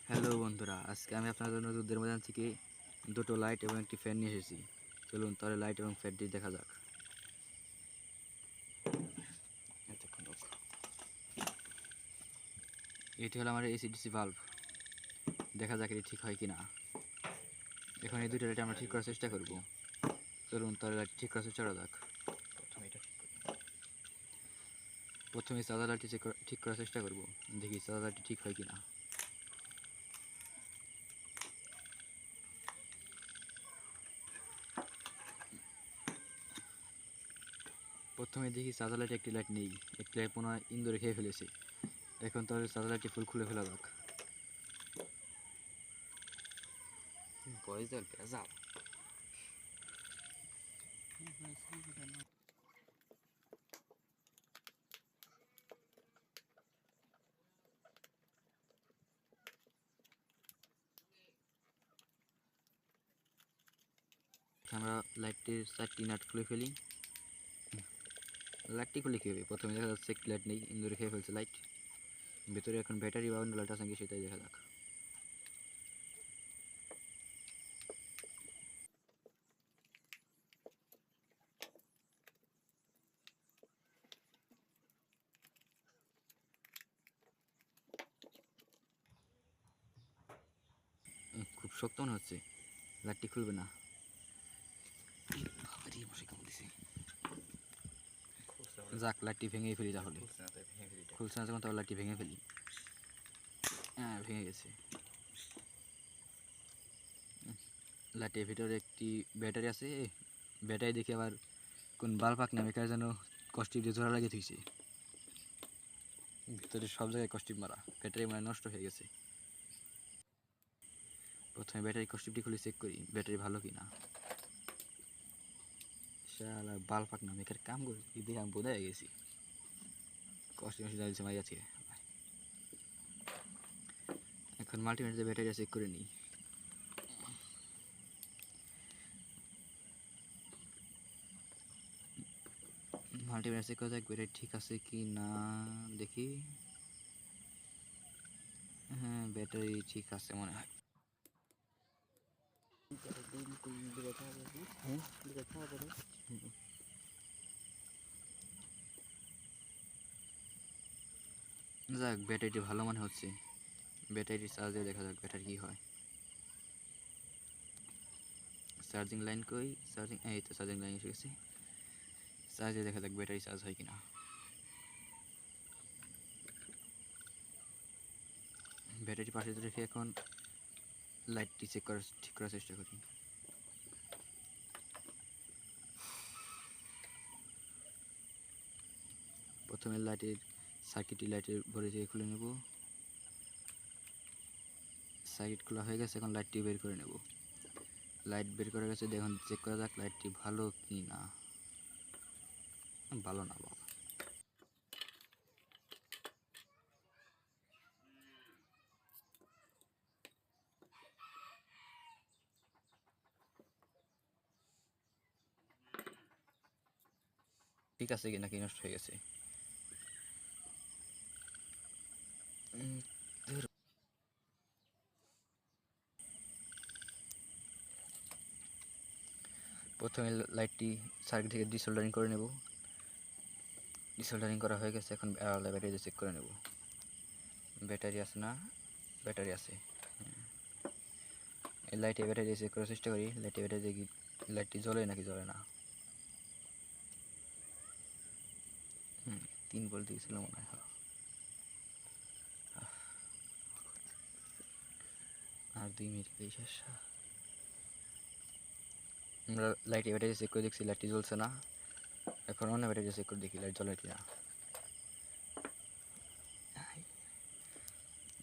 Hello বন্ধুরা, আজকে আমি আপনাদের জন্য দুধের ময়দান থেকে দুটো লাইট এবং একটি ফ্যান নিয়ে এসেছি। চলুন তাহলে লাইট এবং ফ্যানটি দেখা যাক। এটি হলো আমার এসিডিসি বাল্ব। দেখা যাক এটি ঠিক হয় কি না। এখন এই দুটো লাইট আমরা ঠিক করার চেষ্টা করব। চলুন তাহলে লাইট ঠিক করার চেষ্টা করা যাক। প্রথমে সাদা লাইটটি ঠিক করার চেষ্টা করব, দেখি সাদা লাইটটি ঠিক হয় কি না। প্রথমে দেখি সাদা লাইটে একটি লাইট নেই, একটি লাইট মনে হয় ইন্দুরে খেয়ে ফেলেছে। এখন তাহলে সাদা লাইটটি ফুল খুলে ফেলা যাক। বয়সের ভেজাল। আমরা লাইটটির 4টি নাট খুলে ফেলি। লাইটটি খুলে কী হবে? প্রথমে দেখা যাচ্ছে একটি লাইট নেই, ইন্দুরে খেয়ে ফেলছে লাইট। ভিতরে এখন ব্যাটারি বা অন্য লাইট আছে নাকি সেটাই দেখা যাক। খুব শক্ত মনে হচ্ছে, লাইটটি খুলবে না। যাক, লাইটটি ভেঙে ফেলি তাহলে। খুলছে না যখন তাহলে লাইটটি ভেঙে ফেলি। হ্যাঁ, ভেঙে গেছে। লাইটের ভিতরে একটি ব্যাটারি আছে। ব্যাটারি দেখে আবার কোন বালপাক নামে কার যেন কস্টিপ দিয়ে জোড়া লাগিয়ে থুইছে। ভিতরে সব জায়গায় কস্টিপ মারা, ব্যাটারি মানে নষ্ট হয়ে গেছে। প্রথমে ব্যাটারি কস্টিপটি খুলে চেক করি ব্যাটারি ভালো কিনা। শালা বালপাক নামে কার কাম করে দেখে আমি বোঝা হয়ে গেছি। কস্টিপ জ্বালিয়েছে মাই আছে। এখন মাল্টিমিটারে ব্যাটারি চেক করে নিই। মাল্টিমিটার চেক করা যাক ব্যাটারি ঠিক আছে কি না দেখি। হ্যাঁ, ব্যাটারি ঠিক আছে মনে হয়। যাক, ব্যাটারিটি ভালো মনে হচ্ছে। ব্যাটারিটি চার্জ দিয়ে দেখা যাক ব্যাটারি কী হয়। চার্জিং লাইন কই? চার্জিং, এই তো চার্জিং লাইন এসে গেছে। চার্জ দিয়ে দেখা যাক ব্যাটারি চার্জ হয় কিনা। ব্যাটারি পাশে রেখে এখন লাইটটি ঠিক করার চেষ্টা করি। প্রথমে সার্কিটটি লাইটের ভরে থেকে খুলে নেব। সার্কিট খোলা হয়ে গেছে, এখন লাইটটি বের করে নেব। লাইট বের করা গেছে, এখন চেক করা যাক লাইটটি ভালো কি না। ভালো না বাবা। ঠিক আছে কি নাকি নষ্ট হয়ে গেছে। প্রথমে লাইটটি সার্কিট থেকে ডিসোল্ডারিং করে নেব। ডিসোল্ডারিং করা হয়ে গেছে, এখন আলাদা ব্যাটারি চেক করে নেব। ব্যাটারি আছে না? ব্যাটারি আছে। এই লাইটে ব্যাটারি চেক করার চেষ্টা করি। লাইটে ব্যাটারি দেখি লাইটটি জ্বলে নাকি জ্বলে না। 3 ভোল্ট দিয়েছিল মনে হয়। আর 2 মিনিট শেষ। আমরা লাইটে ব্যাটারি চেক করে দেখছি লাইটটি জ্বলছে না। এখন অন্য ব্যাটারি চেক করে দেখি লাইট জ্বলে কিনা।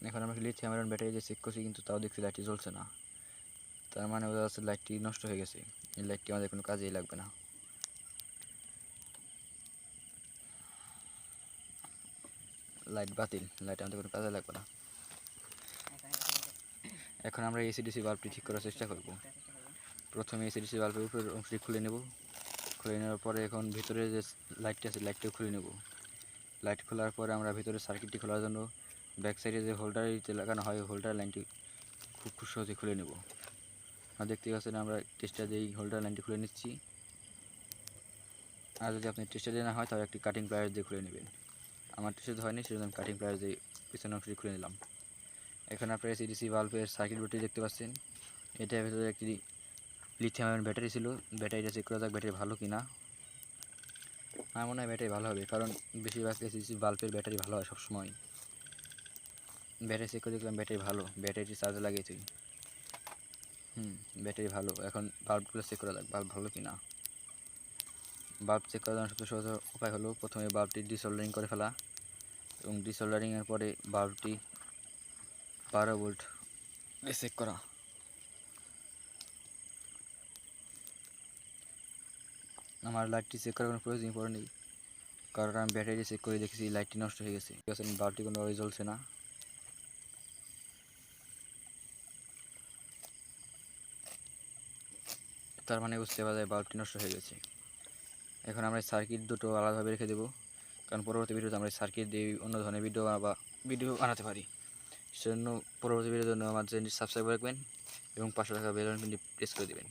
এখন আমরা লিথিয়াম আয়রন ব্যাটারি চেক করছি, কিন্তু তাও দেখছি লাইটটি জ্বলছে না। তার মানে বোঝা যাচ্ছে লাইটটি নষ্ট হয়ে গেছে। এই লাইটটি আমাদের কোনো কাজেই লাগবে না। লাইট বাতিল, লাইট আমাদের কোনো কাজে লাগবে না। এখন আমরা এসিডিসি বাল্বটি ঠিক করার চেষ্টা করব। প্রথমে এসিডিসি বাল্বের উপরের অংশটি খুলে নেব। খুলে নেওয়ার পরে এখন ভিতরে যে লাইটটি আছে লাইটটিও খুলে নেব। লাইট খোলার পরে আমরা ভিতরে সার্কিটটি খোলার জন্য ব্যাক সাইডে যে হোল্ডারটি লাগানো হয় হোল্ডার লাইনটি খুব সহজে খুলে নেব। আর দেখতে পাচ্ছেন আমরা টেস্টার দিয়ে হোল্ডার লাইনটি খুলে নিচ্ছি। আর যদি আপনি টেস্টার দিয়ে না হয় তাহলে একটি কাটিং প্লায়ার দিয়ে খুলে নেবেন। আমার টেস্টার হয়নি সেজন্য আমি কাটিং প্লায়ার দিয়ে পিছনের অংশটি খুলে নিলাম। এখানে আপনারা এসিডিসি ভালভের সার্কিট বোর্ডটি দেখতে পাচ্ছেন। এটার ভিতরে একটি লিথিয়াম আয়ন ব্যাটারি ছিল। ব্যাটারিটা চেক করা যাক ব্যাটারি ভালো কিনা। আমার মনে হয় ব্যাটারি ভালো হবে, কারণ বেশিরভাগ এসিডিসি ভালভের ব্যাটারি ভালো হয় সবসময়। ব্যাটারি চেক করে দেখলাম ব্যাটারি ভালো, ব্যাটারিটি চার্জে লাগিয়েছি। ব্যাটারি ভালো। এখন বাল্বগুলো চেক করা যাক বাল্ব ভালো কিনা। বাল্ব চেক করার জন্য সবচেয়ে সহজ উপায় হলো প্রথমে বাল্বটি ডিসোল্ডারিং করে ফেলা, এবং ডিসোল্ডারিংয়ের পরে বাল্বটি 12 ভোল্ট চেক করা। আমার লাইটটি চেক করার কোনো প্রয়োজন পড়েনি, কারণ আমি ব্যাটারি চেক করে দেখেছি লাইটটি নষ্ট হয়ে গেছে। বাল্বটি কোনোভাবে জ্বলছে না। তার মানে বুঝতে পারা যায় বাল্বটি নষ্ট হয়ে গেছে। এখন আমরা সার্কিট দুটো আলাদাভাবে রেখে দেবো, কারণ পরবর্তী ভিডিওতে আমরা সার্কিট দিয়ে অন্য ধরনের ভিডিও বানাতে পারি। সেজন্য পরবর্তী ভিডিওর জন্য আমার চ্যানেলটি সাবস্ক্রাইব রাখবেন এবং পাশে থাকা বেল আইকনটি প্রেস করে দেবেন।